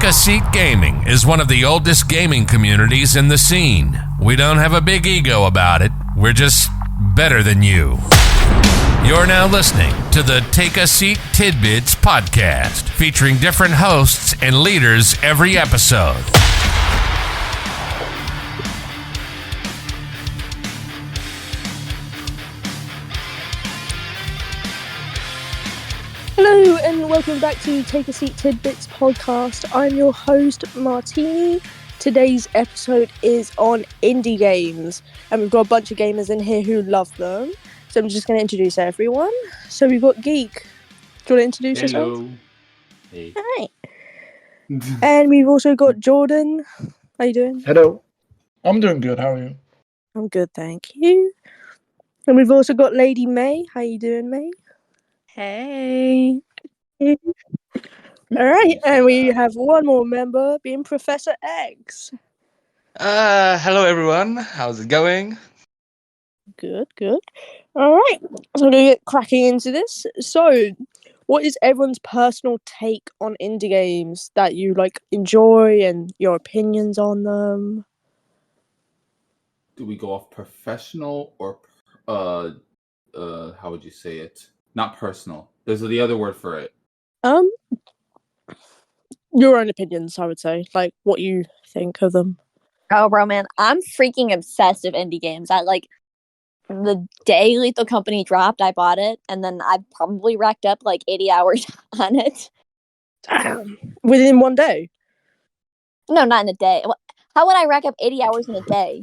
Take a Seat Gaming is one of the oldest gaming communities in the scene. We don't have a big ego about it. We're just better than you. You're now listening to the Take a Seat Tidbits podcast, featuring different hosts and leaders every episode. Hello and welcome back to Take a Seat Tidbits podcast. I'm your host, Martini. Today's episode is on indie games, and we've got a bunch of gamers in here who love them. So I'm just going to introduce everyone. So we've got Geek. Do you want to introduce yourself? Hey. Hi. And we've also got Jordan. How you doing? Hello. I'm doing good. How are you? I'm good, thank you. And we've also got Lady May. How you doing, May? Hey. Alright, and we have one more member, being Professor Eggs. Hello everyone. How's it going? Good. Alright, so I'm going to get cracking into this. So, what is everyone's personal take on indie games that you, enjoy and your opinions on them? Do we go off professional or how would you say it? Not personal. There's the other word for it. Your own opinions, I would say. Like, what you think of them. Oh, bro, man. I'm freaking obsessed with indie games. The day Lethal Company dropped, I bought it, and then I probably racked up 80 hours on it. Damn. Within one day? No, not in a day. How would I rack up 80 hours in a day?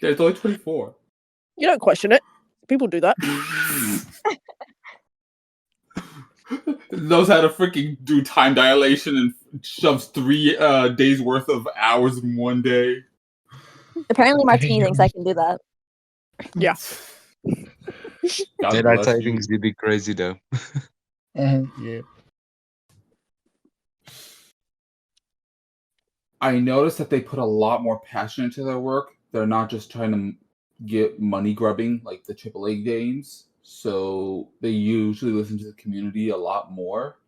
There's only 24. You don't question it. People do that. Knows how to freaking do time dilation and shoves 3 days worth of hours in one day. Apparently Martini thinks I can do that. Yeah. Daylight savings would be crazy though. Yeah. I noticed that they put a lot more passion into their work. They're not just trying to get money grubbing like the AAA games. So they usually listen to the community a lot more.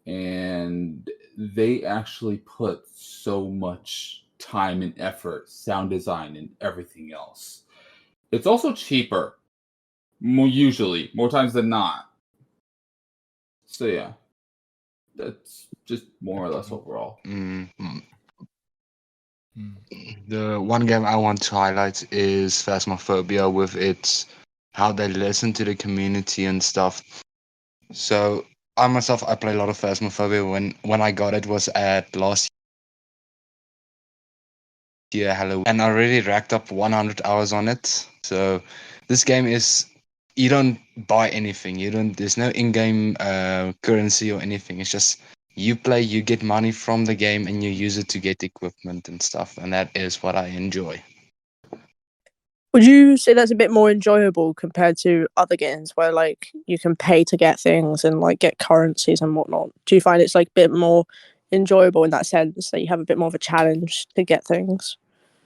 And they actually put so much time and effort, sound design, and everything else. It's also cheaper. More times than not. So yeah. That's just more or less overall. Mm-hmm. The one game I want to highlight is Phasmophobia with its how they listen to the community and stuff. So I play a lot of Phasmophobia. When I got it was at last year Halloween, and I already racked up 100 hours on it. So this game is, you don't buy anything. There's no in-game currency or anything. It's just you play, you get money from the game, and you use it to get equipment and stuff. And that is what I enjoy. Would you say that's a bit more enjoyable compared to other games where you can pay to get things and get currencies and whatnot? Do you find it's a bit more enjoyable in that sense, that you have a bit more of a challenge to get things?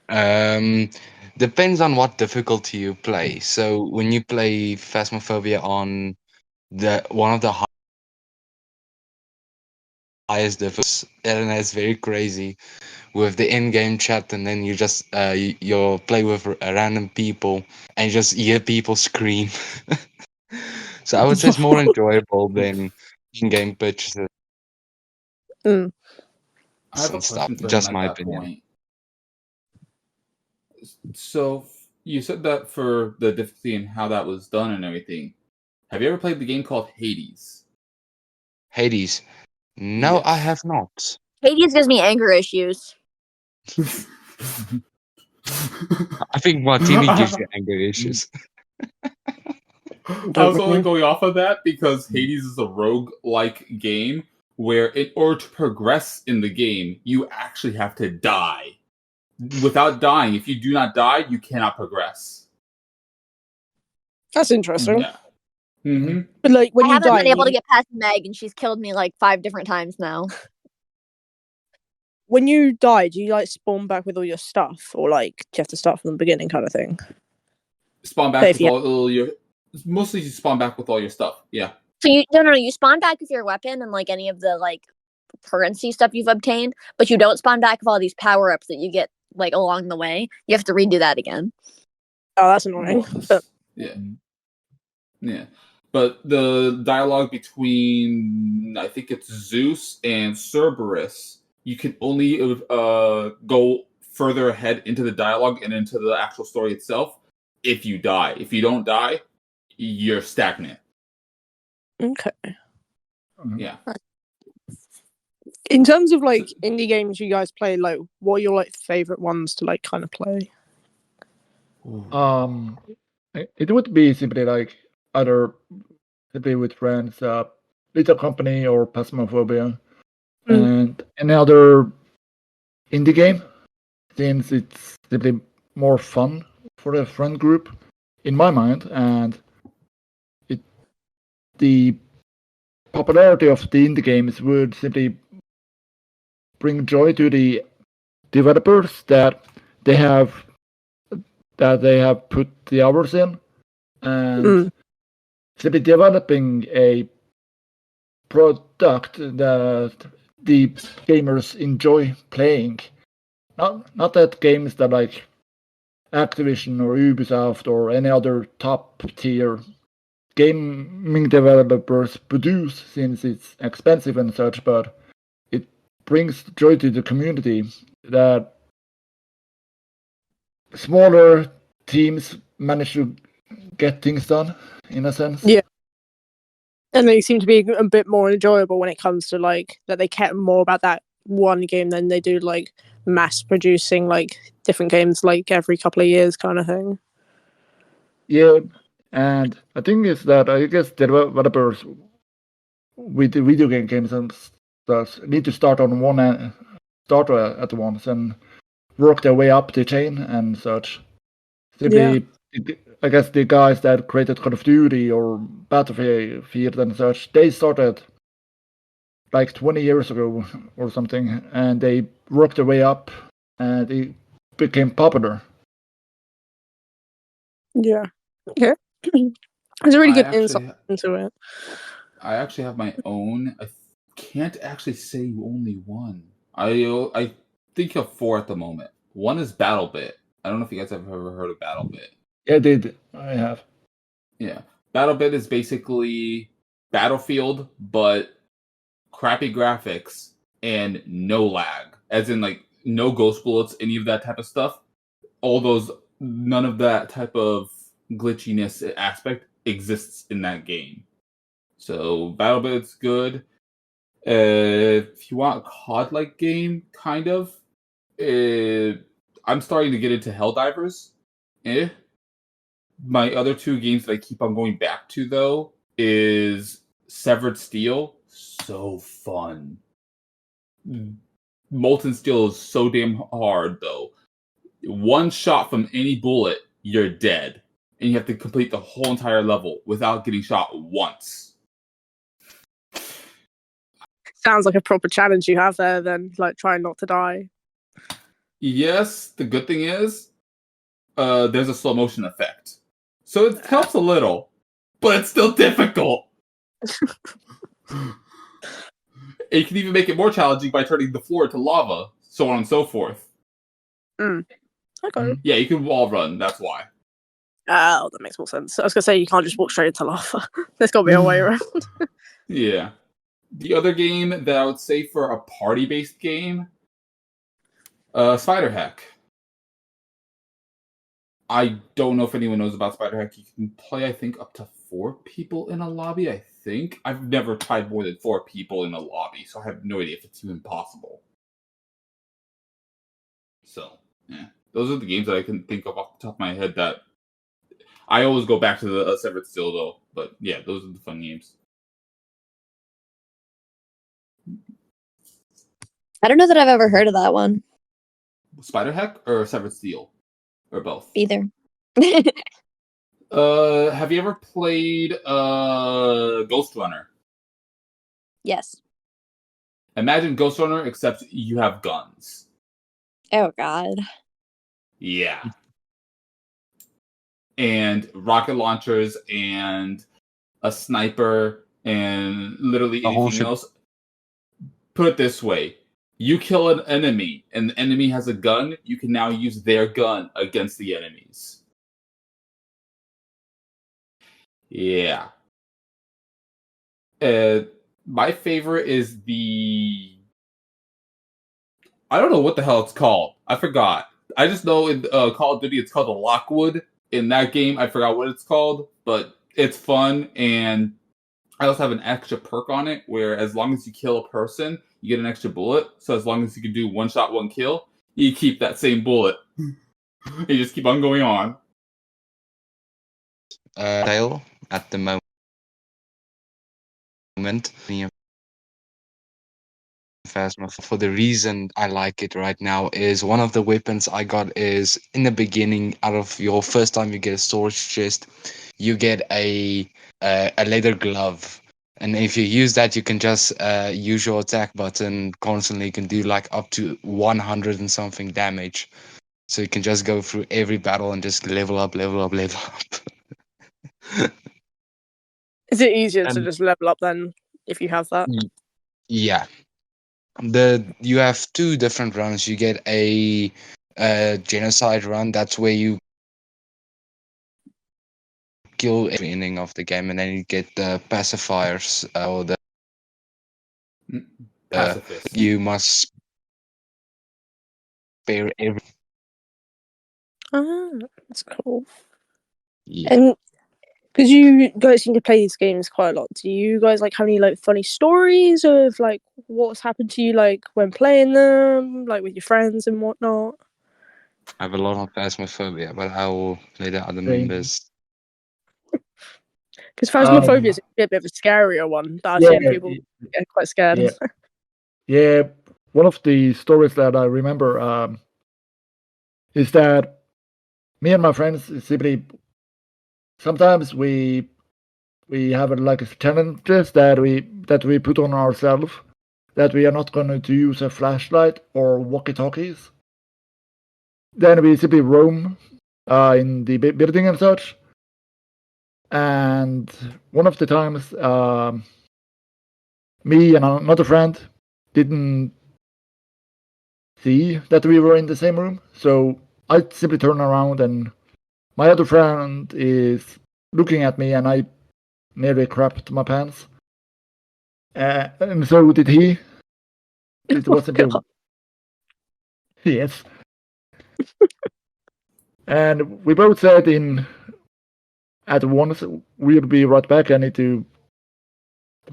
Depends on what difficulty you play. So when you play Phasmophobia on one of the highest difficulties, and it's very crazy with the in-game chat, and then you just you'll play with random people and you just hear people scream. So I would say it's more enjoyable than in-game purchases. I have a And stuff. question for Just him my at that opinion. point. So you said that for the difficulty and how that was done and everything. Have you ever played the game called Hades? Hades? No, Yes. I have not. Hades gives me anger issues. I think Martini gives you anger issues. I was only going off of that because Hades is a rogue-like game where in order to progress in the game, you actually have to die. Without dying, if you do not die, you cannot progress. That's interesting. Yeah. Mm-hmm. But when I you haven't die, been able to get past Meg, and she's killed me 5 different times now. when you die, do you spawn back with all your stuff, or do you have to start from the beginning kind of thing? Spawn back with all your... Mostly you spawn back with all your stuff, yeah. So you spawn back with your weapon and any of the currency stuff you've obtained, but you don't spawn back with all these power-ups that you get like along the way. You have to redo that again. Oh, that's annoying. But Yeah. But the dialogue between, I think it's Zeus and Cerberus, you can only go further ahead into the dialogue and into the actual story itself if you die. If you don't die, you're stagnant. okay. Yeah. In terms of like indie games you guys play, like what are your like favorite ones to like kind of play? It would be simply like either simply with friends, Little Company or Phasmophobia, and any other indie game, since it's simply more fun for a friend group, in my mind, and the popularity of the indie games would simply bring joy to the developers that they have put the hours in, and simply developing a product that the gamers enjoy playing. Not that games that like Activision or Ubisoft or any other top tier gaming developers produce, since it's expensive and such, but it brings joy to the community that smaller teams manage to get things done, in a sense. Yeah. And they seem to be a bit more enjoyable when it comes to like that they care more about that one game than they do like mass producing like different games like every couple of years kind of thing. Yeah, and I think is that I guess developers with the video games and stuff need to start on one end, start at once and work their way up the chain and such. Simply, I guess the guys that created Call of Duty or Battlefield and such, they started like 20 years ago or something, and they worked their way up, and it became popular. Yeah. Yeah. It's a really good insight into it. I actually have my own. I can't actually say only one. I think of four at the moment. One is BattleBit. I don't know if you guys have ever heard of BattleBit. Yeah, I have. Yeah. BattleBit is basically Battlefield, but crappy graphics and no lag. As in, like, no ghost bullets, any of that type of stuff. None of that type of glitchiness aspect exists in that game. So, BattleBit's good. If you want a COD-like game, kind of, I'm starting to get into Helldivers. My other two games that I keep on going back to, though, is Severed Steel. So fun. Molten Steel is so damn hard, though. One shot from any bullet, you're dead. And you have to complete the whole entire level without getting shot once. Sounds like a proper challenge you have there then, like trying not to die. Yes, the good thing is, there's a slow motion effect. So it helps a little, but it's still difficult. You can even make it more challenging by turning the floor to lava, so on and so forth. Okay. Yeah, you can wall run, that's why. Oh, that makes more sense. I was gonna say you can't just walk straight into lava. There's gotta be a way around. Yeah. The other game that I would say for a party-based game, Spider Hack. I don't know if anyone knows about Spider Hack. You can play, I think, up to 4 people in a lobby, I think. I've never tried more than 4 people in a lobby, so I have no idea if it's even possible. So, yeah. Those are the games that I can think of off the top of my head that I always go back to the Severed Steel, though. But, yeah, those are the fun games. I don't know that I've ever heard of that one. Spider Hack or Severed Steel? Or both? Either. Have you ever played Ghost Runner? Yes. Imagine Ghost Runner, except you have guns. Oh, God. Yeah. And rocket launchers and a sniper and literally anything else. put it this way. You kill an enemy, and the enemy has a gun, you can now use their gun against the enemies. Yeah. My favorite is the... I don't know what the hell it's called. I forgot. I just know in Call of Duty it's called the Lockwood. In that game, I forgot what it's called, but it's fun, and I also have an extra perk on it where as long as you kill a person, you get an extra bullet. So as long as you can do one shot, one kill, you keep that same bullet. You just keep on going on. Sale at the moment. Phasma. For the reason I like it right now is one of the weapons I got is in the beginning, out of your first time you get a storage chest, you get a leather glove. And if you use that, you can just use your attack button constantly. You can do like up to 100 and something damage. So you can just go through every battle and just level up, level up, level up. Is it easier to And- just level up then if you have that? Yeah. You have two different runs. You get a genocide run. That's where you kill every ending of the game, and then you get the pacifiers or the Pacifist. you must spare every. Ah, that's cool. Yeah. And because you guys seem to play these games quite a lot, do you guys like have any like funny stories of like what's happened to you like when playing them, like with your friends and whatnot? I have a lot of phasmophobia, but I will let the other Same. members. Because Phasmophobia is a bit of a scarier one that I've Yeah, seen people get quite scared yeah. of. Yeah, one of the stories that I remember is that me and my friends simply sometimes we have like challenges that we put on ourselves that we are not going to use a flashlight or walkie-talkies. Then we simply roam in the building and such. And one of the times, me and another friend didn't see that we were in the same room, so I simply turn around and my other friend is looking at me, and I nearly crapped my pants. And so did he. It was simply God. yes. And we both said at once, we'll be right back. I need to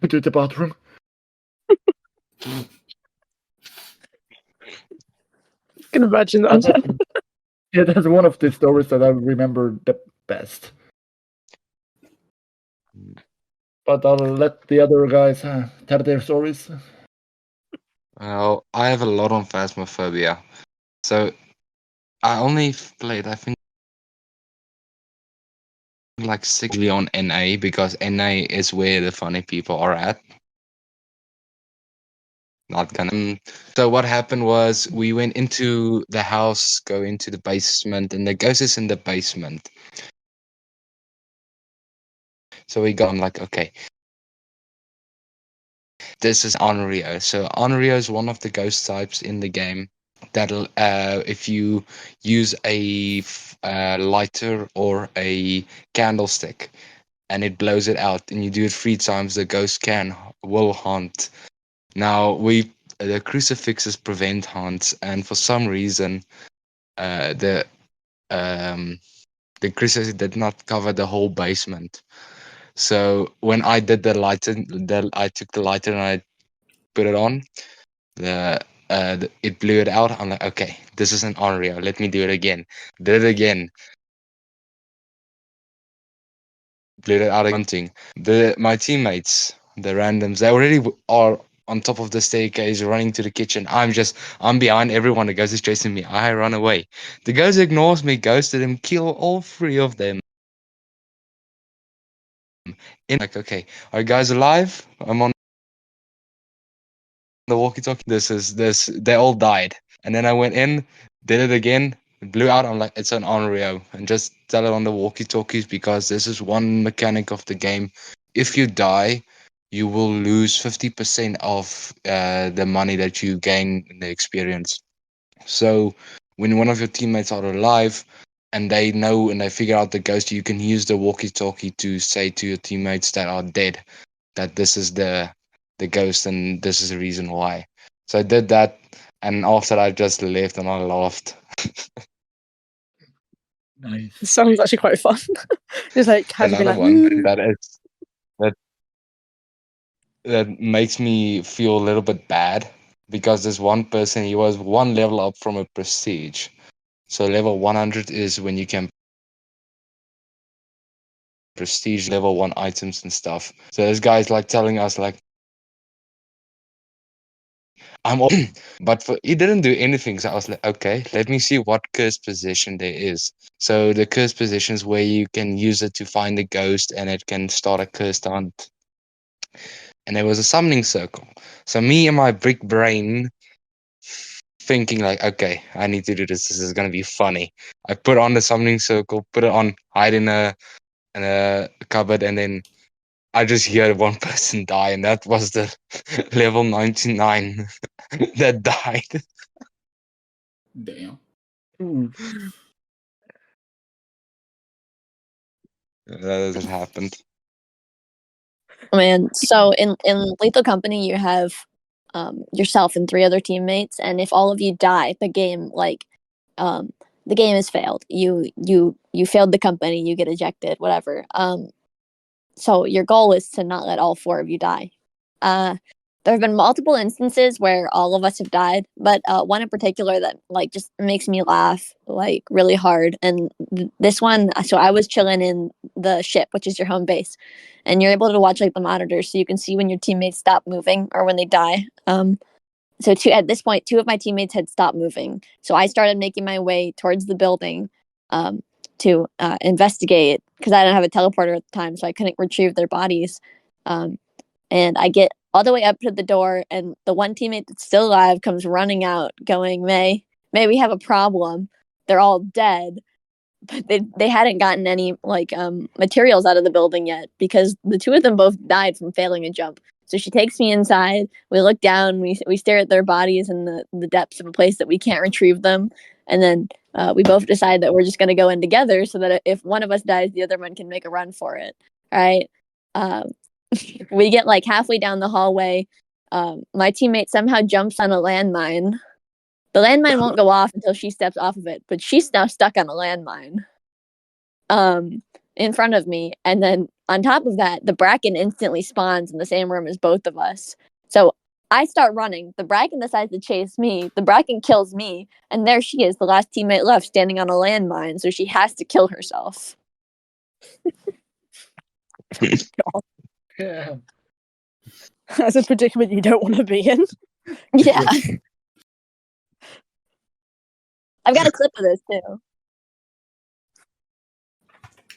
go to the bathroom. I can imagine that. Yeah, that's one of the stories that I remember the best. But I'll let the other guys tell their stories. Well, I have a lot on phasmophobia, so I only played I think like 6 on NA because NA is where the funny people are at. Not gonna. So what happened was we went into the house, go into the basement, and the ghost is in the basement. So we got like, okay, this is Onryo. So Onryo is one of the ghost types in the game. That'll, if you use a lighter or a candlestick, and it blows it out, and you do it 3 times, the ghost will haunt. Now the crucifixes prevent haunts, and for some reason, the crucifix did not cover the whole basement. So when I did the lighter, I took the lighter and I put it on. It blew it out. I'm like, okay, this is an Onryo. Let me do it again. Did it again. Blew it out hunting. My teammates, the randoms, they already are on top of the staircase running to the kitchen. I'm behind everyone. The ghost is chasing me. I run away. The ghost ignores me, ghosted him, kill all 3 of them. Like, okay, are you guys alive? I'm on the walkie-talkie. They all died. And then I went in, did it again, it blew out. I'm like, it's an Onryo. And just tell it on the walkie-talkies because this is one mechanic of the game. If you die, you will lose 50% of the money that you gain in the experience. So when one of your teammates are alive and they know and they figure out the ghost, you can use the walkie-talkie to say to your teammates that are dead that this is the ghost and this is the reason why. So I did that, and after I just left and I laughed. Nice. It sounds actually quite fun. Just like has been Another like, one that makes me feel a little bit bad because this one person, he was one level up from a prestige. So level 100 is when you can prestige level 1 items and stuff. So this guy's like telling us like, I'm all but he didn't do anything. So I was like, okay, let me see what cursed position there is. So the cursed position is where you can use it to find a ghost and it can start a cursed hunt. And there was a summoning circle. So me and my brick brain thinking like, okay, I need to do this. This is gonna be funny. I put on the summoning circle, put it on, hide in a cupboard, and then I just hear one person die, and that was the level 99 that died. Damn. Ooh. That has happened. Man, so in Lethal Company, you have yourself and 3 other teammates, and if all of you die, the game the game is failed. You failed the company, you get ejected, whatever. So your goal is to not let all 4 of you die. There have been multiple instances where all of us have died, but one in particular that like just makes me laugh like really hard. And this one, so I was chilling in the ship, which is your home base, and you're able to watch like the monitors, so you can see when your teammates stop moving or when they die. So at this point, 2 of my teammates had stopped moving, so I started making my way towards the building to investigate because I didn't have a teleporter at the time, so I couldn't retrieve their bodies. And I get all the way up to the door, and the one teammate that's still alive comes running out, going, May, we have a problem. They're all dead." But they hadn't gotten any like materials out of the building yet because the 2 of them both died from failing a jump. So she takes me inside. We look down. We stare at their bodies in the depths of a place that we can't retrieve them. And then we both decide that we're just going to go in together so that if one of us dies, the other one can make a run for it. Right? We get like halfway down the hallway. My teammate somehow jumps on a landmine. The landmine won't go off until she steps off of it, but she's now stuck on a landmine in front of me. And then on top of that, the Bracken instantly spawns in the same room as both of us. So I start running. The Bracken decides to chase me. The Bracken kills me. And there she is, the last teammate left, standing on a landmine. So she has to kill herself. Yeah. that's a predicament you don't want to be in. Yeah. I've got a clip of this too.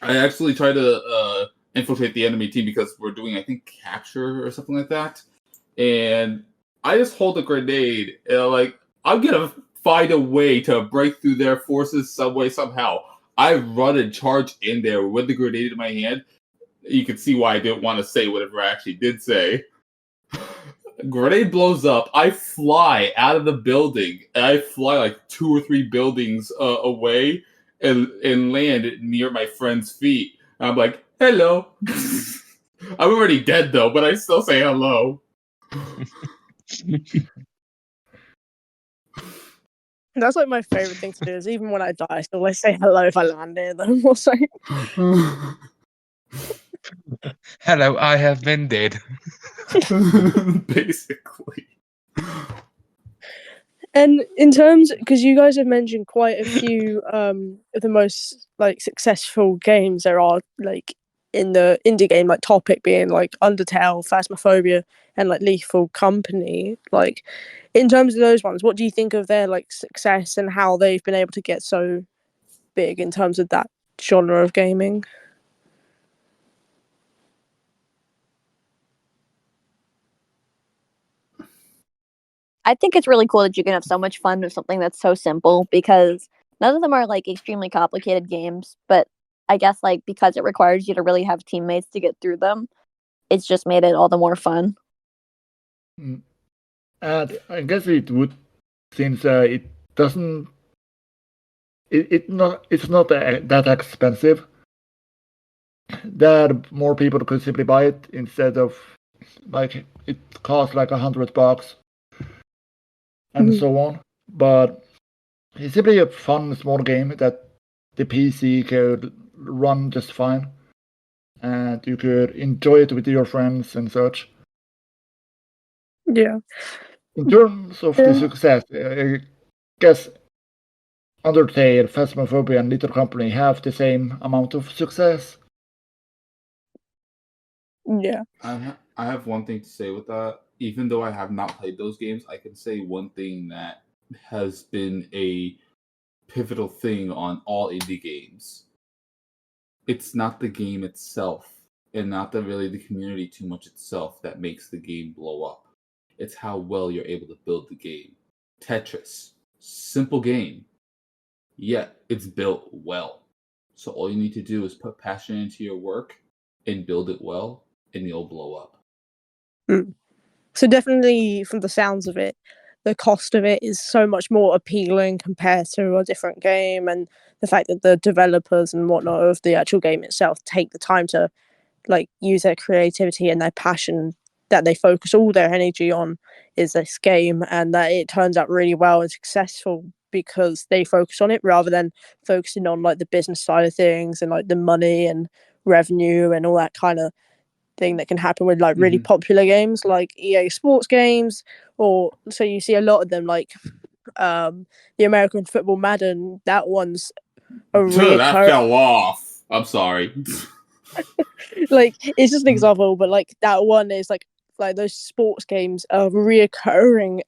I actually tried to infiltrate the enemy team because we're doing, I think, capture or something like that. And I just hold a grenade and I'm gonna find a way to break through their forces some way, somehow. I run and charge in there with the grenade in my hand. You can see why I didn't want to say whatever I actually did say. Grenade blows up. I fly out of the building. And I fly like 2 or 3 buildings away and land near my friend's feet. And I'm like, hello. I'm already dead though, but I still say hello. That's like my favorite thing to do. Is even when I die, I still always say hello if I land near them or something. Hello, I have been dead. Basically. And in terms, because you guys have mentioned quite a few of the most like successful games there are like in the indie game like topic being like Undertale, Phasmophobia, and like Lethal Company. Like in terms of those ones, what do you think of their like success and how they've been able to get so big in terms of that genre of gaming? I think it's really cool that you can have so much fun with something that's so simple because none of them are like extremely complicated games, but I guess like because it requires you to really have teammates to get through them, it's just made it all the more fun. And I guess it would, since it doesn't, it's not that expensive, that more people could simply buy it instead of like it costs like $100 and so on. But it's simply a fun small game that the PC could run just fine, and you could enjoy it with your friends and such. Yeah. In terms of the success, I guess Undertale, Phasmophobia, and Little Company have the same amount of success. Yeah. I have one thing to say with that. Even though I have not played those games, I can say one thing that has been a pivotal thing on all indie games. It's not the game itself, and not really the community too much itself that makes the game blow up. It's how well you're able to build the game. Tetris, simple game, yet it's built well. So all you need to do is put passion into your work and build it well, and you'll blow up. So definitely, from the sounds of it, the cost of it is so much more appealing compared to a different game, and the fact that the developers and whatnot of the actual game itself take the time to like use their creativity and their passion that they focus all their energy on is this game, and that it turns out really well and successful because they focus on it rather than focusing on like the business side of things and like the money and revenue and all that kind of thing that can happen with like really popular games like EA sports games, or so you see a lot of them like the American football Madden. That one's a That fell off. I'm sorry. like it's just an example, but like that one is like those sports games are reoccurring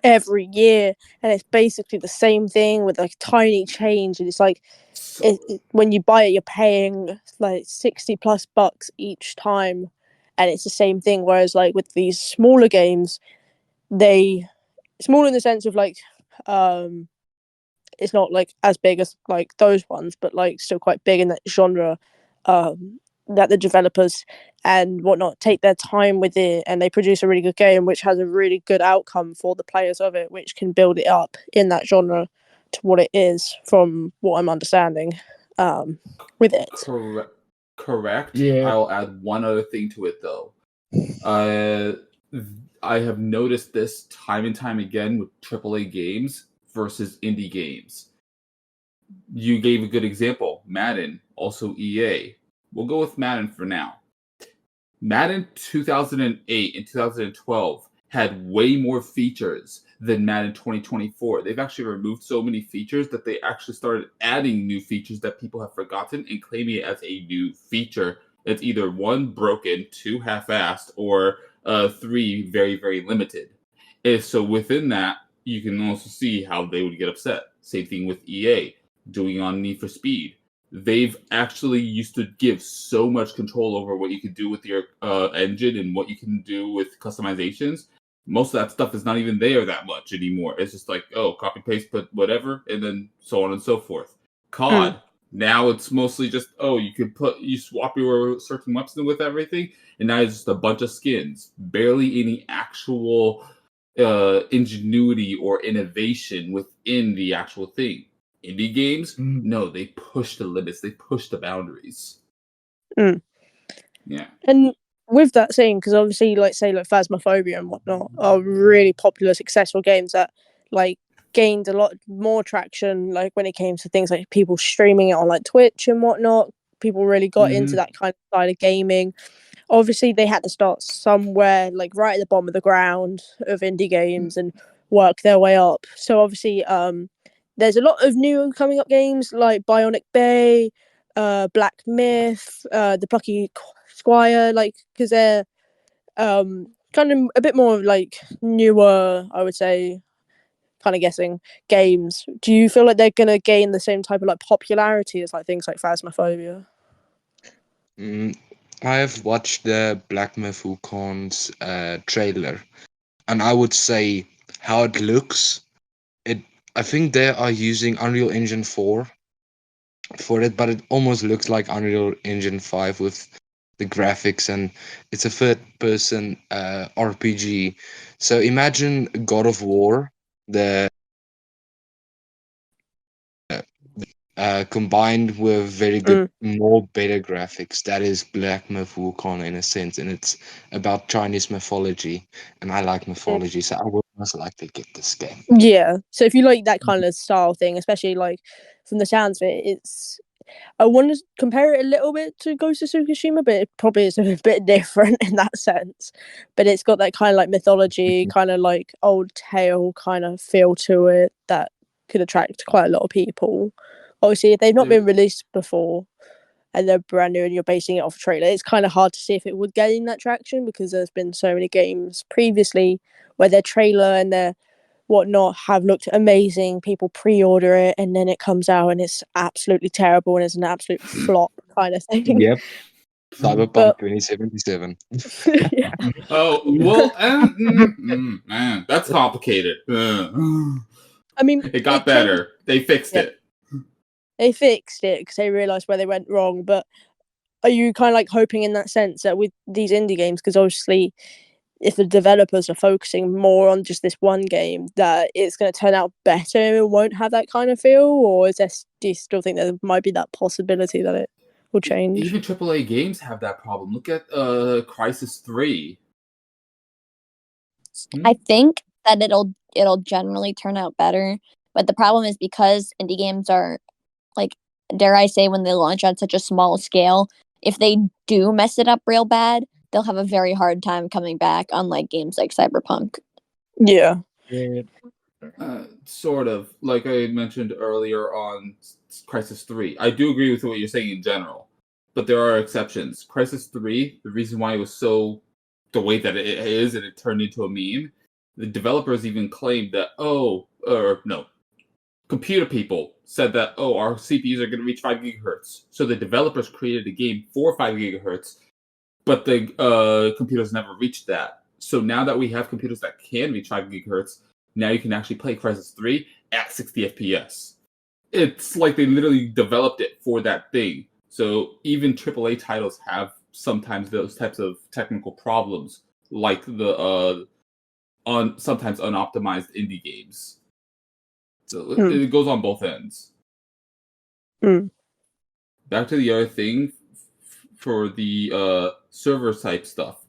every year, and it's basically the same thing with like tiny change, and it's like when you buy it you're paying like 60 plus bucks each time, and it's the same thing, whereas like with these smaller games, they small in the sense of like it's not like as big as like those ones, but like still quite big in that genre, that the developers and whatnot take their time with it, and they produce a really good game which has a really good outcome for the players of it, which can build it up in that genre to what it is, from what I'm understanding with it. Correct. Yeah. I'll add one other thing to it though. I have noticed this time and time again with AAA games versus indie games. You gave a good example, Madden, also EA. We'll go with Madden for now. Madden 2008 and 2012 had way more features than Madden 2024. They've actually removed so many features that they actually started adding new features that people have forgotten and claiming it as a new feature. It's either one, broken, two, half-assed, or three, very, very limited. And so within that, you can also see how they would get upset. Same thing with EA doing on Need for Speed. They've actually used to give so much control over what you can do with your engine and what you can do with customizations. Most of that stuff is not even there that much anymore. It's just like, oh, copy paste, put whatever, and then so on and so forth. COD, now it's mostly just, oh, you swap your certain weapons with everything, and now it's just a bunch of skins. Barely any actual ingenuity or innovation within the actual thing. Indie games, no, they push the limits, they push the boundaries. Yeah. And with that saying, because obviously like say like Phasmophobia and whatnot are really popular successful games that like gained a lot more traction, like when it came to things like people streaming it on like Twitch and whatnot. People really got into that kind of side of gaming. Obviously they had to start somewhere, like right at the bottom of the ground of indie games, and work their way up. So obviously there's a lot of new coming up games like Bionic Bay, Black Myth, the Plucky Squire, like because they're kind of a bit more like newer, I would say, kind of guessing games. Do you feel like they're gonna gain the same type of like popularity as like things like Phasmophobia? I have watched the Black Myth Wukong's trailer, and I would say how it looks. I think they are using Unreal Engine 4 for it, but it almost looks like Unreal Engine 5 with the graphics, and it's a third-person RPG. So imagine God of War, the combined with very good, more better graphics. That is Black Myth Wukong in a sense, and it's about Chinese mythology, and I like mythology, so I would most likely get this game. Yeah. So if you like that kind of style thing, especially like from the sounds of it, I want to compare it a little bit to Ghost of Tsushima, but it probably is a bit different in that sense. But it's got that kind of like mythology, kind of like old tale kind of feel to it that could attract quite a lot of people. Obviously, if they've not been released before and they're brand new and you're basing it off a trailer, it's kind of hard to see if it would gain that traction because there's been so many games previously where their trailer and their whatnot have looked amazing. People pre-order it and then it comes out and it's absolutely terrible and it's an absolute flop kind of thing. Yep. Cyberpunk But 2077. yeah. Oh well, man, that's complicated. I mean, It got better. They fixed it. They fixed it because they realised where they went wrong. But are you kind of like hoping in that sense that with these indie games, because obviously if the developers are focusing more on just this one game, that it's going to turn out better and it won't have that kind of feel? Or do you still think there might be that possibility that it will change? Even AAA games have that problem. Look at Crisis 3. I think that it'll generally turn out better, but the problem is because indie games are, like, dare I say, when they launch on such a small scale, if they do mess it up real bad, they'll have a very hard time coming back, unlike games like Cyberpunk. Yeah. Sort of. Like I mentioned earlier on Crisis 3. I do agree with what you're saying in general, but there are exceptions. Crisis 3, the reason why it was so the way that it is and it turned into a meme, the developers even claimed that, computer people said that, our CPUs are going to reach 5 gigahertz. So the developers created a game for 5 gigahertz, but the computers never reached that. So now that we have computers that can reach 5 gigahertz, now you can actually play Crisis 3 at 60 FPS. It's like they literally developed it for that thing. So even AAA titles have sometimes those types of technical problems, like the sometimes unoptimized indie games. So it goes on both ends. Back to the other thing for the server type stuff.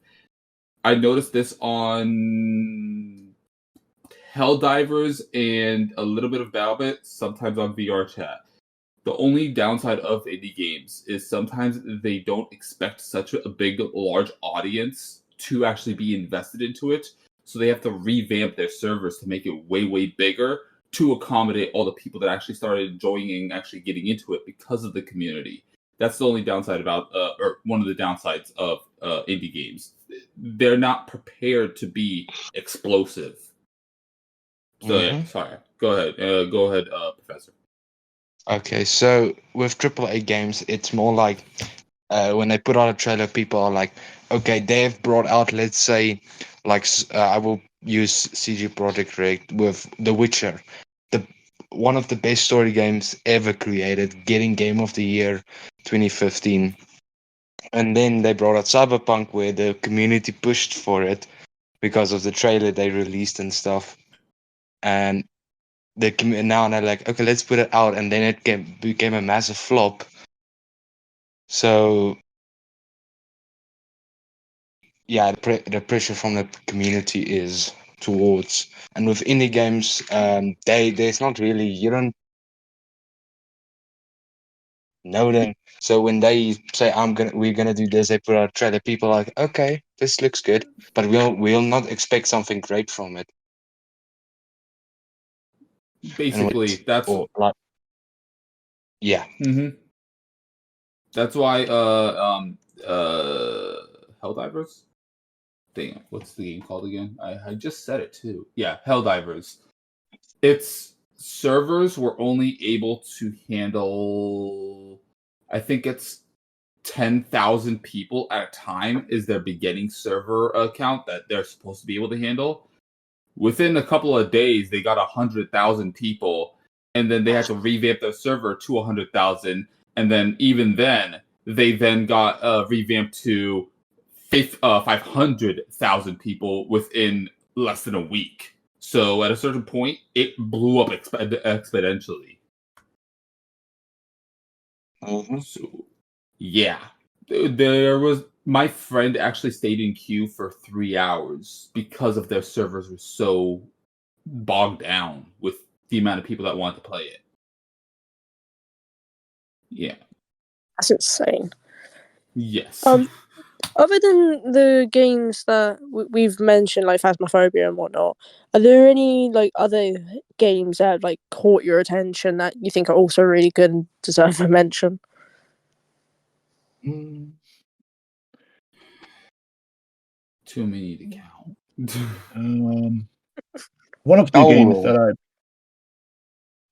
I noticed this on Helldivers and a little bit of Battlebit, sometimes on VR chat. The only downside of indie games is sometimes they don't expect such a big, large audience to actually be invested into it. So they have to revamp their servers to make it way, way bigger to accommodate all the people that actually started enjoying and actually getting into it because of the community. That's the only downside about, or one of the downsides of indie games. They're not prepared to be explosive. So yeah, sorry. Go ahead, Professor. Okay, so with AAA games, it's more like when they put out a trailer, people are like, okay, they've brought out, let's say, like I will use CG Projekt Red with The Witcher, one of the best story games ever created, getting Game of the Year 2015. And then they brought out Cyberpunk, where the community pushed for it because of the trailer they released and stuff. And now they're like, okay, let's put it out, and then it became a massive flop. So yeah, the pressure from the community is towards, and with indie games, there's not really, you don't know them. So when they say we're gonna do this, they put out a trailer. People are like, okay, this looks good, but we'll not expect something great from it. Basically, yeah. That's why Helldivers? Damn, what's the game called again? I just said it too. Yeah, Helldivers. Its servers were only able to handle, I think it's 10,000 people at a time is their beginning server account that they're supposed to be able to handle. Within a couple of days, they got 100,000 people, and then they had to revamp their server to 100,000. And then even then, they then got revamped to 500,000 people within less than a week. So at a certain point, it blew up exponentially. So, yeah. There was my friend actually stayed in queue for 3 hours because of their servers were so bogged down with the amount of people that wanted to play it. Yeah. That's insane. Yes. Other than the games that we've mentioned, like Phasmophobia and whatnot, are there any like other games that like caught your attention that you think are also really good and deserve a mention? Mm, Too many to count. one of the Power games World. that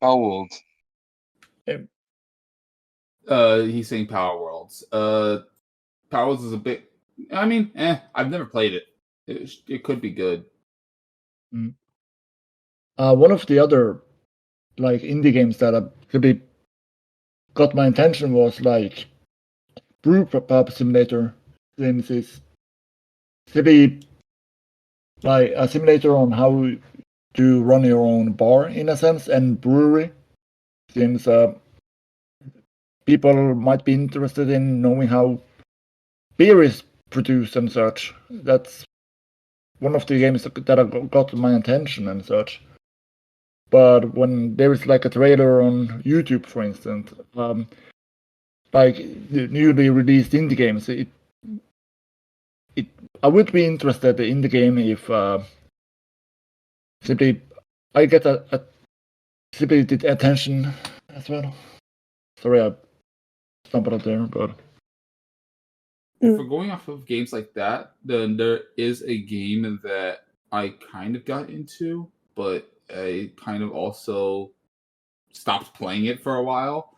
Power World. He's saying Power Worlds. Power Worlds is a bit. I mean, I've never played it. It could be good. one of the other like indie games that really got my attention was like Brew Pub Simulator, since it's really like a simulator on how to run your own bar in a sense, and brewery, since people might be interested in knowing how beer is produced and such. That's one of the games that got my attention and such. But when there is like a trailer on YouTube, for instance, like the newly released indie games, I would be interested in the game if simply I get a simply the attention as well. Sorry, I stumbled out there, but If we're going off of games like that, then there is a game that I kind of got into, but I kind of also stopped playing it for a while.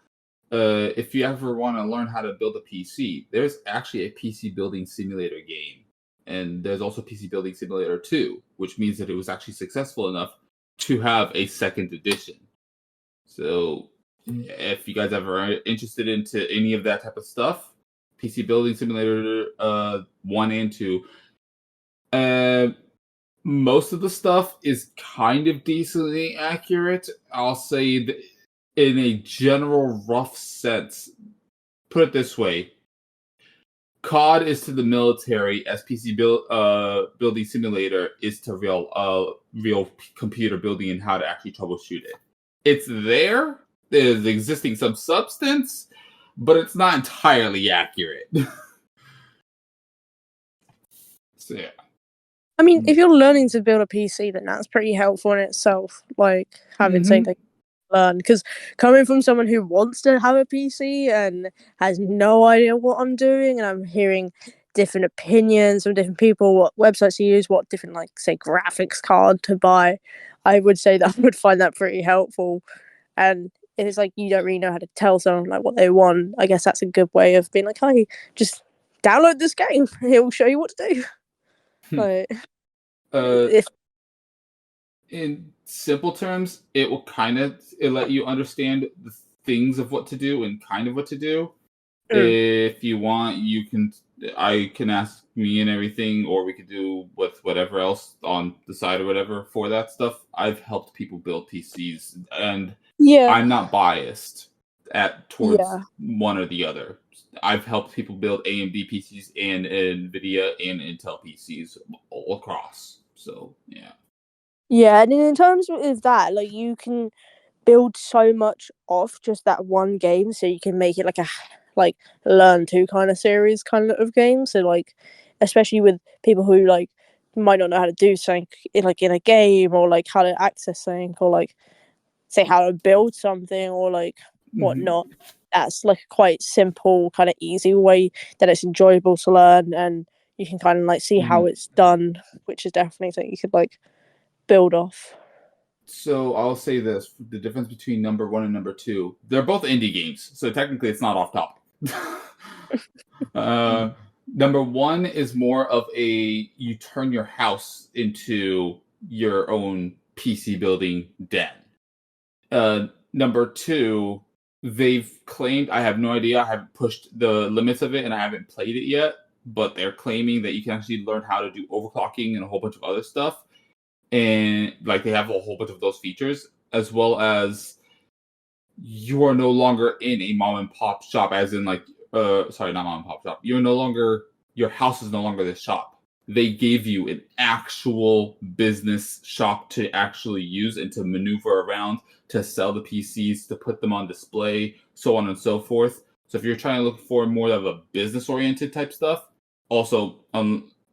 If you ever want to learn how to build a PC, there's actually a PC building simulator game. And there's also PC Building Simulator 2, which means that it was actually successful enough to have a second edition. So if you guys ever are interested into any of that type of stuff, PC Building Simulator 1 and 2, most of the stuff is kind of decently accurate. I'll say that in a general rough sense. Put it this way. COD is to the military as PC Building Simulator is to real computer building and how to actually troubleshoot it. It's there. There's existing some substance, but it's not entirely accurate. So yeah. I mean, if you're learning to build a PC, then that's pretty helpful in itself. Like having something to learn, because coming from someone who wants to have a PC and has no idea what I'm doing, and I'm hearing different opinions from different people, what websites to use, what different like say graphics card to buy, I would say that I would find that pretty helpful. And if it's like you don't really know how to tell someone like what they want, I guess that's a good way of being like, "Hey, just download this game. It will show you what to do." Like, if in simple terms, it will it let you understand the things of what to do and kind of what to do. If you want, I can ask me and everything, or we could do with whatever else on the side or whatever for that stuff. I've helped people build PCs, and I'm not biased towards one or the other. I've helped people build AMD PCs and NVIDIA and Intel PCs all across. So yeah. Yeah, and in terms of that, like you can build so much off just that one game, so you can make it like a like learn to kind of series kind of game. So like, especially with people who like might not know how to do something in a game, or like how to access something, or like say how to build something, or like whatnot. That's like a quite simple, kind of easy way that it's enjoyable to learn, and you can kind of like see how it's done, which is definitely something you could like build off. So I'll say this: the difference between number 1 and number 2, they're both indie games, so technically it's not off topic. Number 1 is more of you turn your house into your own PC building den. Number 2 they've claimed, I have no idea, I haven't pushed the limits of it and I haven't played it yet, but they're claiming that you can actually learn how to do overclocking and a whole bunch of other stuff. And like they have a whole bunch of those features, as well as you are no longer in a mom and pop shop, as in like sorry, not mom and pop shop. You're no longer, your house is no longer the shop. They gave you an actual business shop to actually use and to maneuver around, to sell the PCs, to put them on display, so on and so forth. So if you're trying to look for more of a business oriented type stuff, also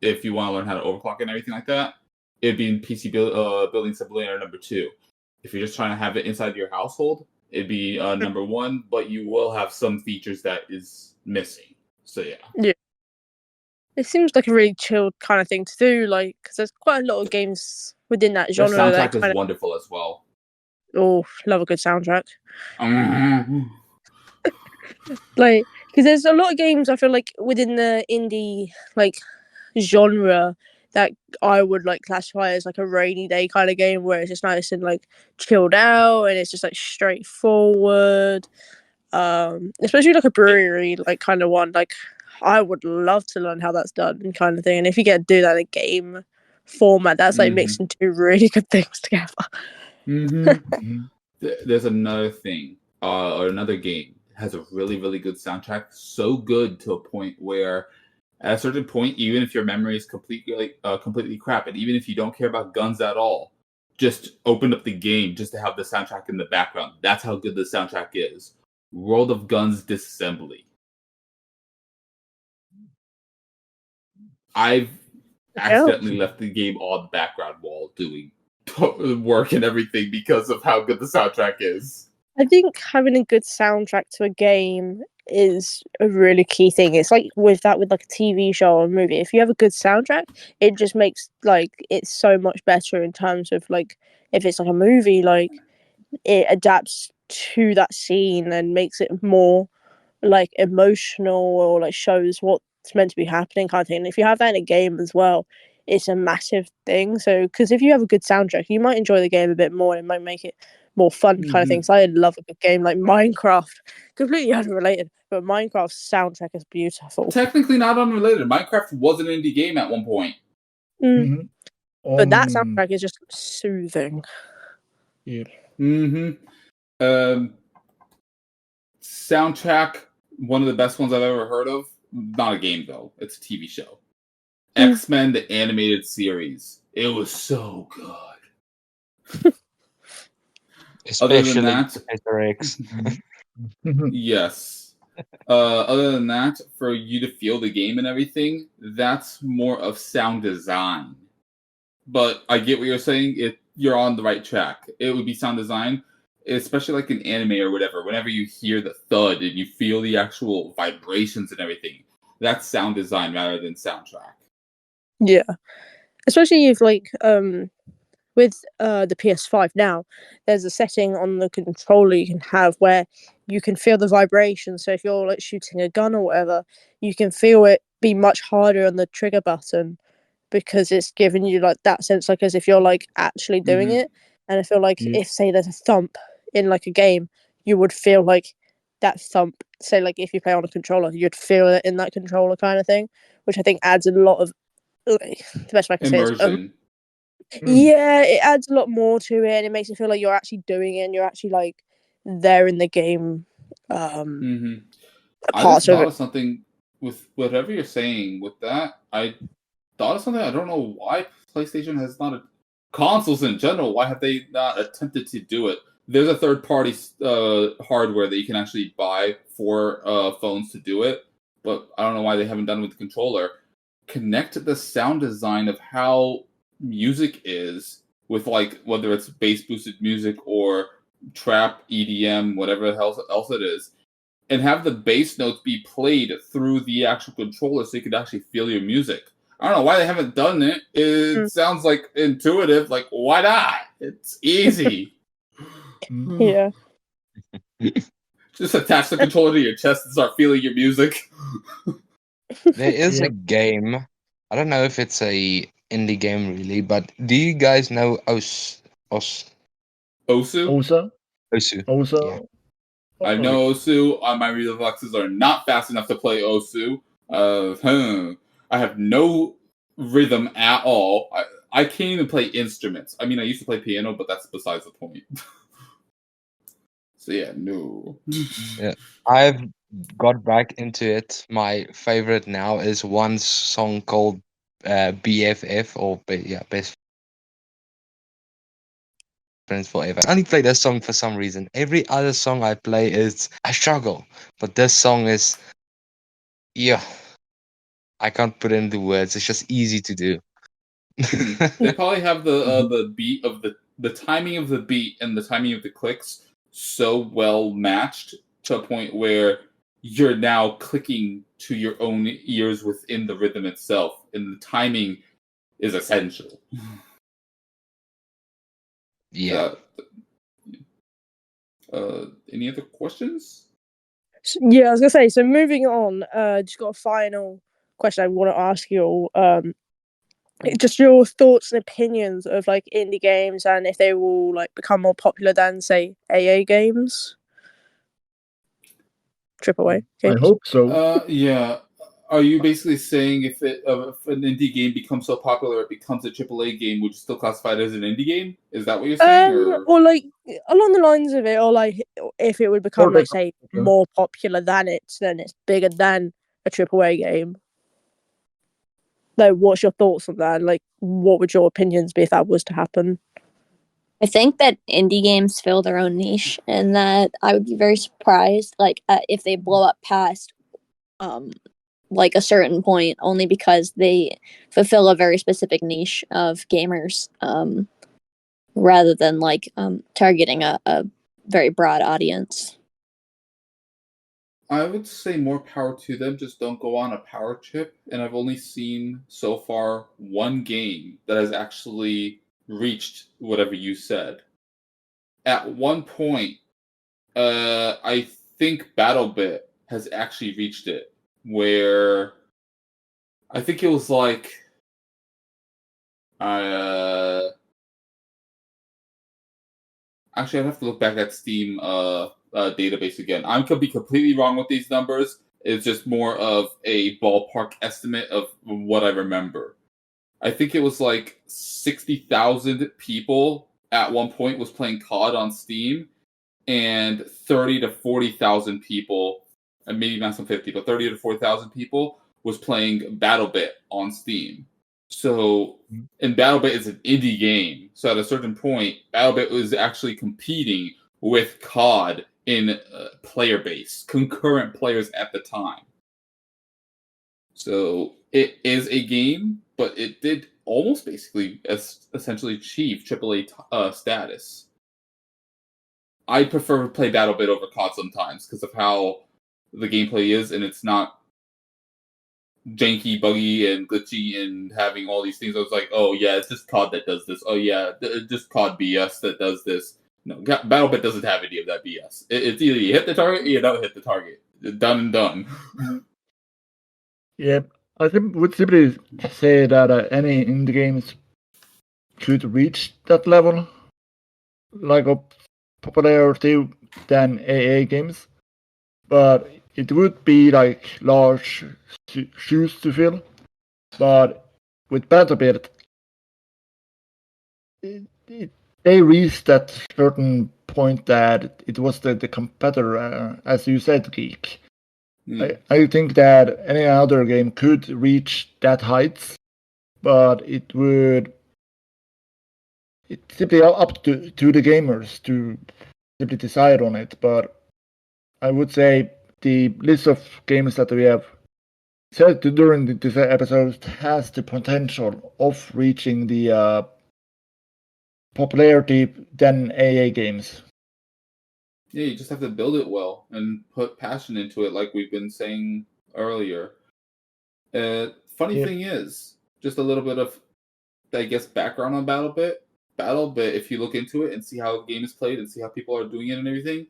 if you want to learn how to overclock and everything like that, it'd be in PC Building Simulator number 2. If you're just trying to have it inside your household, it'd be number 1, but you will have some features that is missing. So yeah. It seems like a really chilled kind of thing to do, like, because there's quite a lot of games within that Their genre. soundtrack that is wonderful as well. Oh, love a good soundtrack. Mm-hmm. Like, because there's a lot of games I feel like within the indie like genre that I would like classify as like a rainy day kind of game where it's just nice and like chilled out and it's just like straightforward. Especially like a brewery like kind of one. Like I would love to learn how that's done and kind of thing. And if you get to do that in a game format, that's like mixing two really good things together. Mm-hmm. There's another thing, or another game has a really, really good soundtrack. So good to a point where, at a certain point, even if your memory is completely crap, and even if you don't care about guns at all, just open up the game just to have the soundtrack in the background. That's how good the soundtrack is. World of Guns Disassembly. I've accidentally left the game on the background while doing work and everything because of how good the soundtrack is. I think having a good soundtrack to a game is a really key thing. It's like with like a TV show or a movie. If you have a good soundtrack, it just makes like it so much better in terms of like if it's like a movie, like it adapts to that scene and makes it more like emotional or like shows what's meant to be happening kind of thing. And if you have that in a game as well, it's a massive thing. So because if you have a good soundtrack, you might enjoy the game a bit more and it might make it more fun kind of thing. So I love a good game like Minecraft, completely unrelated, but Minecraft's soundtrack is beautiful. Technically not unrelated. Minecraft was an indie game at one point. But that soundtrack is just soothing. Yeah. Soundtrack, one of the best ones I've ever heard of. Not a game though, it's a TV show. X-Men the animated series. It was so good. Especially Professor X. Yes. Other than that, for you to feel the game and everything, that's more of sound design. But I get what you're saying. You're on the right track. It would be sound design, especially like an anime or whatever. Whenever you hear the thud and you feel the actual vibrations and everything, that's sound design rather than soundtrack. Yeah, especially if like with the PS5 now, there's a setting on the controller you can have where you can feel the vibration. So if you're like shooting a gun or whatever, you can feel it be much harder on the trigger button because it's giving you like that sense, like as if you're like actually doing it. And I feel like if say there's a thump in like a game, you would feel like that thump. Say like if you play on a controller, you'd feel it in that controller kind of thing, which I think adds a lot of the best way I can say Immersion. Yeah, it adds a lot more to it and it makes it feel like you're actually doing it and you're actually like there in the game. I just thought of of something with whatever you're saying with that. I thought of something. I don't know why PlayStation has not consoles in general. Why have they not attempted to do it? There's a third-party hardware that you can actually buy for phones to do it, but I don't know why they haven't done it with the controller. Connect the sound design of how music is with like whether it's bass boosted music or trap, EDM, whatever else it is, and have the bass notes be played through the actual controller so you could actually feel your music. I don't know why they haven't done it. It sounds like intuitive. Like, why not? It's easy. Yeah. Just attach the controller to your chest and start feeling your music. There is a game. I don't know if it's a indie game really, but do you guys know Osu? Osu? Also, Yeah. I know Osu. My reflexes are not fast enough to play Osu. I have no rhythm at all. I can't even play instruments. I mean, I used to play piano, but that's besides the point. So yeah, no. Yeah, I've got back into it. My favorite now is one song called BFF or Best Friends Forever. I only play this song for some reason. Every other song I play I struggle, but this song is yeah. I can't put it into words. It's just easy to do. They probably have the beat of the timing of the beat and the timing of the clicks so well matched to a point where you're now clicking to your own ears within the rhythm itself, and the timing is essential. Yeah. Any other questions? Yeah, I was gonna say. So moving on, just got a final question I want to ask you all. Just your thoughts and opinions of like indie games and if they will like become more popular than say AA games, AAA I games. hope so. Yeah. Are you basically saying if an indie game becomes so popular it becomes a AAA game, would you still classify it as an indie game? Is that what you're saying, Or like along the lines of it, or like if it would become like say more popular than then it's bigger than a AAA game. Like, what's your thoughts on that? Like, what would your opinions be if that was to happen? I think that indie games fill their own niche, and that I would be very surprised, like if they blow up past, like a certain point, only because they fulfill a very specific niche of gamers, rather than like targeting a very broad audience. I would say more power to them, just don't go on a power trip. And I've only seen so far one game that has actually reached whatever you said. At one point, I think BattleBit has actually reached it, where I think it was like actually I'd have to look back at Steam database again. I could be completely wrong with these numbers. It's just more of a ballpark estimate of what I remember. I think it was like 60,000 people at one point was playing COD on Steam, and 30 to 40,000 people, and maybe not some 50, but 30 to 40,000 people was playing BattleBit on Steam. So, and BattleBit is an indie game. So at a certain point, BattleBit was actually competing with COD in player base, concurrent players at the time. So it is a game, but it did almost basically essentially achieve AAA status. I prefer to play BattleBit over COD sometimes because of how the gameplay is, and it's not janky, buggy, and glitchy, and having all these things. I was like, oh yeah, it's just COD that does this. Oh yeah, just COD BS that does this. No, BattleBit doesn't have any of that BS. It's either you hit the target or you don't hit the target. Done and done. Yeah, I would simply say that any indie games could reach that level, like of popularity than AA games, but it would be like large shoes to fill. But with BattleBit, they reached that certain point that it was the competitor, as you said, Geek. I think that any other game could reach that heights, but it's simply up to the gamers to simply decide on it. But I would say the list of games that we have said during this episode has the potential of reaching the popularity than AA games. Yeah, you just have to build it well and put passion into it, like we've been saying earlier. Funny thing is, just a little bit of, I guess, background on BattleBit. BattleBit, if you look into it and see how the game is played and see how people are doing it and everything,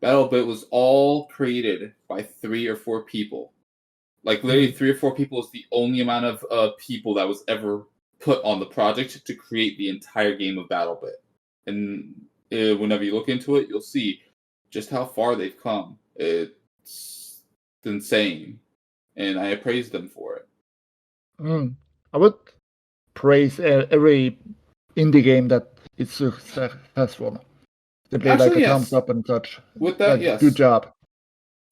BattleBit was all created by 3 or 4 people. Like, literally 3 or 4 people is the only amount of people that was ever put on the project to create the entire game of BattleBit. And whenever you look into it, you'll see just how far they've come. It's insane, and I praise them for it. I would praise every indie game that is successful. Simply like Actually, a thumbs yes. up and such. With that, Like, yes. good job.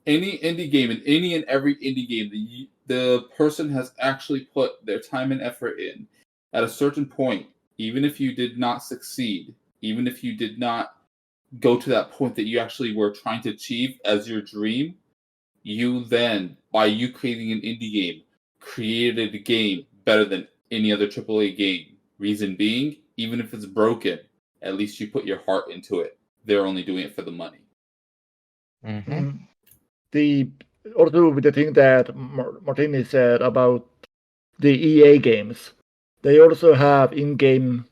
Any indie game, and any and every indie game, the person has actually put their time and effort in. At a certain point, even if you did not succeed, even if you did not go to that point that you actually were trying to achieve as your dream, you then, by you creating an indie game, created a game better than any other AAA game. Reason being, even if it's broken, at least you put your heart into it. They're only doing it for the money. Also with the thing that Martini said about the EA games, they also have in-game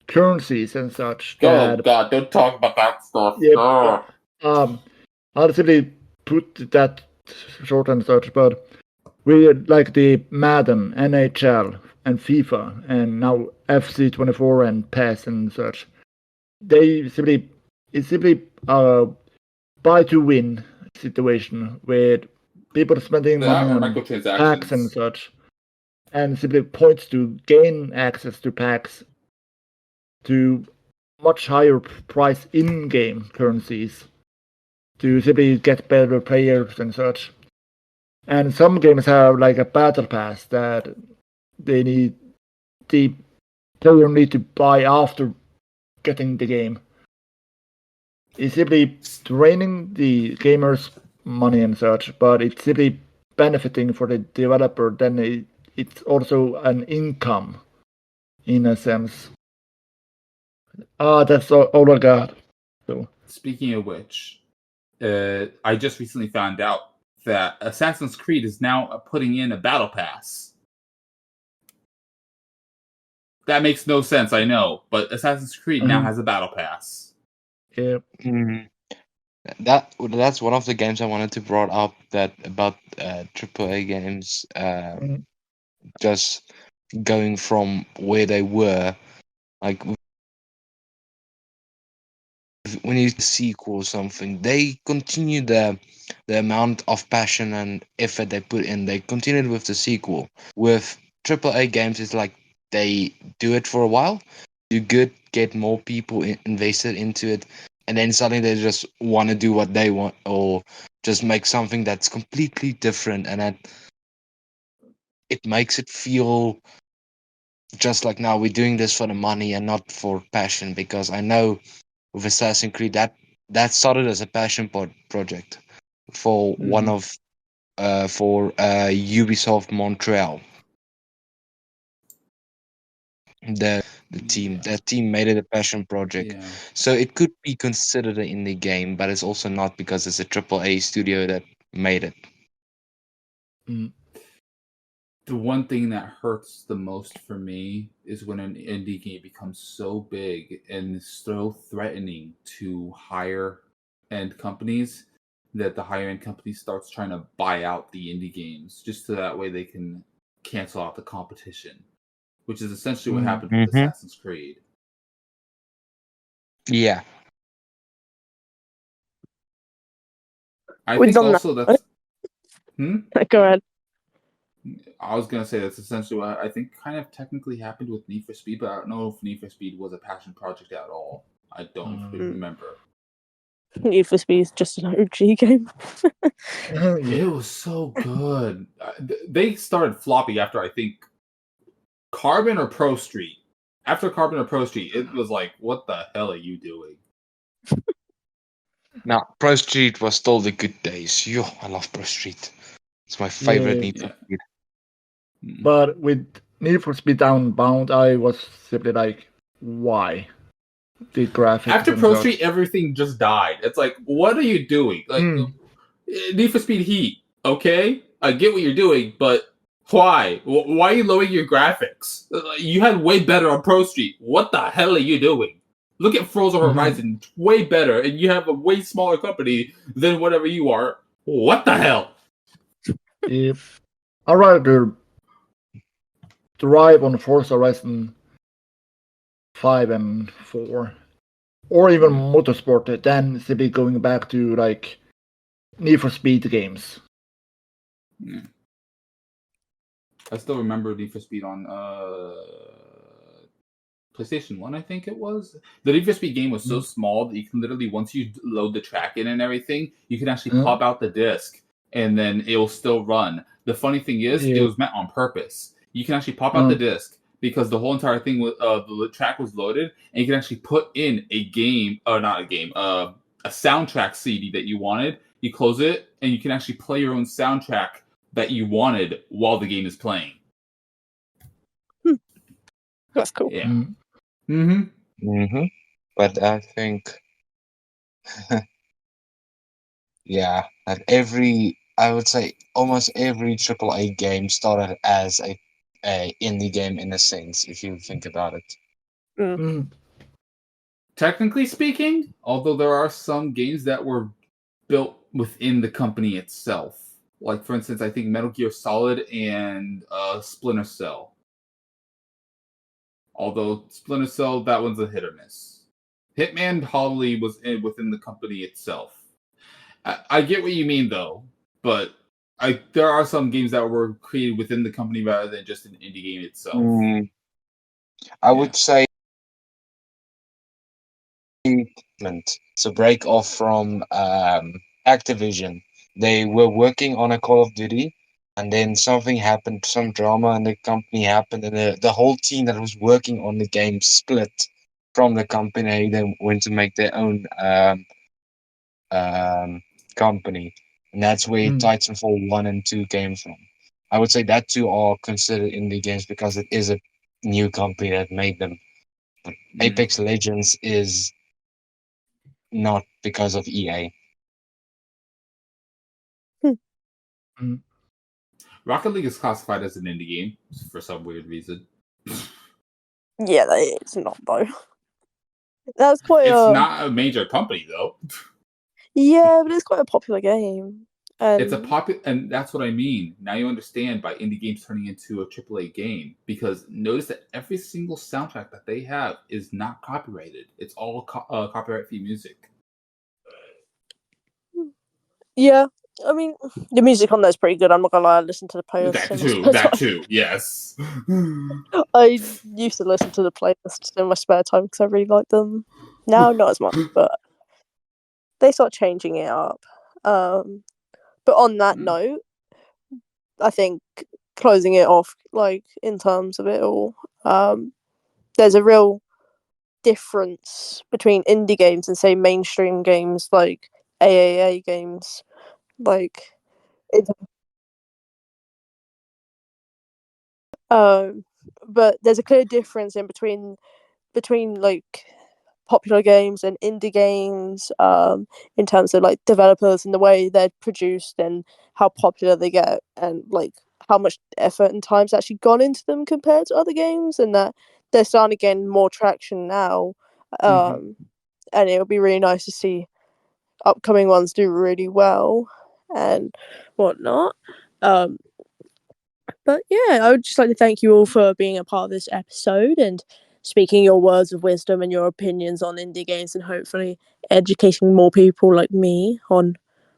currencies and such. Oh God! Don't talk about that stuff. Yeah, I'll simply put that short and such, but we like the Madden, NHL, and FIFA, and now FC24 and PES and such. It's simply a buy to win situation with people spending money on packs and microtransactions. such, and simply points to gain access to packs to much higher price in-game currencies to simply get better players and such. And some games have like a battle pass that the player need to buy after getting the game. It's simply draining the gamers' money and such, but it's simply benefiting for the developer. Then it's also an income, in a sense. That's all I got. So. Speaking of which, I just recently found out that Assassin's Creed is now putting in a battle pass. That makes no sense, I know, but Assassin's Creed now has a battle pass. Yeah. That's one of the games I wanted to brought up about AAA games just going from where they were, like when you sequel or something, they continue the amount of passion and effort they put in. They continued with the sequel. With AAA games, it's like they do it for a while, do good, get more people invested into it, and then suddenly they just want to do what they want or just make something that's completely different, and it makes it feel just like, now we're doing this for the money and not for passion. Because I know with Assassin's Creed that started as a passion project for one of for Ubisoft Montreal. The team made it a passion project, so it could be considered an indie game, but it's also not, because it's a AAA studio that made it. The one thing that hurts the most for me is when an indie game becomes so big and so threatening to higher end companies that the higher end company starts trying to buy out the indie games just so that way they can cancel out the competition, which is essentially what happened with Assassin's Creed. Yeah. I think also that's... Go ahead. I was going to say that's essentially what I think kind of technically happened with Need for Speed, but I don't know if Need for Speed was a passion project at all. I don't remember. Need for Speed is just an OG game. It was so good. They started floppy after, I think, Carbon or Pro Street. After Carbon or Pro Street, it was like, what the hell are you doing? Now, Pro Street was still the good days. Yo, I love Pro Street. It's my favorite Need for Speed. But with Need for Speed Downbound, I was simply like, why? The graphics. After Pro Street, everything just died. It's like, what are you doing? Like, Need for Speed Heat, okay? I get what you're doing, but why? Why are you lowering your graphics? You had way better on Pro Street. What the hell are you doing? Look at Forza Horizon, way better, and you have a way smaller company than whatever you are. What the hell? If I'd rather drive on Forza Horizon 5 and 4 or even motorsport than simply going back to like Need for Speed games. Yeah. I still remember Need for Speed on PlayStation 1, I think it was. The Need for Speed game was so small that you can literally, once you load the track in and everything, you can actually pop out the disc and then it will still run. The funny thing is, it was meant on purpose. You can actually pop out the disc because the whole entire thing was the track was loaded, and you can actually put in a game, or not a game, a soundtrack CD that you wanted. You close it, and you can actually play your own soundtrack that you wanted while the game is playing. That's cool. Yeah. But I think, yeah, that I would say almost every AAA game started as a indie game in a sense, if you think about it. Technically speaking, although there are some games that were built within the company itself. Like, for instance, I think Metal Gear Solid and Splinter Cell. Although Splinter Cell, that one's a hit or miss. Hitman probably was within the company itself. I get what you mean, though, but there are some games that were created within the company rather than just an indie game itself. I would say it's a break off from Activision. They were working on a Call of Duty, and then something happened, some drama in the company happened, and the whole team that was working on the game split from the company. They went to make their own company, and that's where Titanfall 1 and 2 came from. I would say that two are considered indie games because it is a new company that made them. But Apex Legends is not because of EA. Rocket League is classified as an indie game for some weird reason. Yeah, it's not though. That's quite. It's not a major company though. Yeah, but it's quite a popular game. It's a popular, and that's what I mean. Now you understand by indie games turning into a AAA game, because notice that every single soundtrack that they have is not copyrighted. It's all copyright-free music. Yeah, I mean, the music on there is pretty good. I'm not gonna lie, I listen to the playlist. That too, yes. I used to listen to the playlist in my spare time because I really like them. Now, not as much, but they start changing it up. But on that note, I think closing it off, like in terms of it all, there's a real difference between indie games and say mainstream games like AAA games, like. But there's a clear difference in between like popular games and indie games, in terms of like developers and the way they're produced and how popular they get, and like how much effort and time's actually gone into them compared to other games, and that they're starting to gain more traction now. And it'll be really nice to see upcoming ones do really well and whatnot. But yeah, I would just like to thank you all for being a part of this episode and speaking your words of wisdom and your opinions on indie games, and hopefully educating more people like me on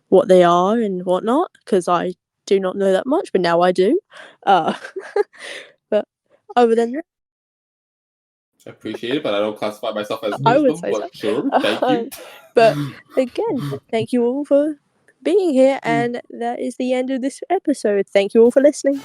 what they are and whatnot, because I do not know that much, but now I do. But other than that, I appreciate it, but I don't classify myself as I would wisdom, say but so. sure, thank you. But again, thank you all for being here, and that is the end of this episode. Thank you all for listening.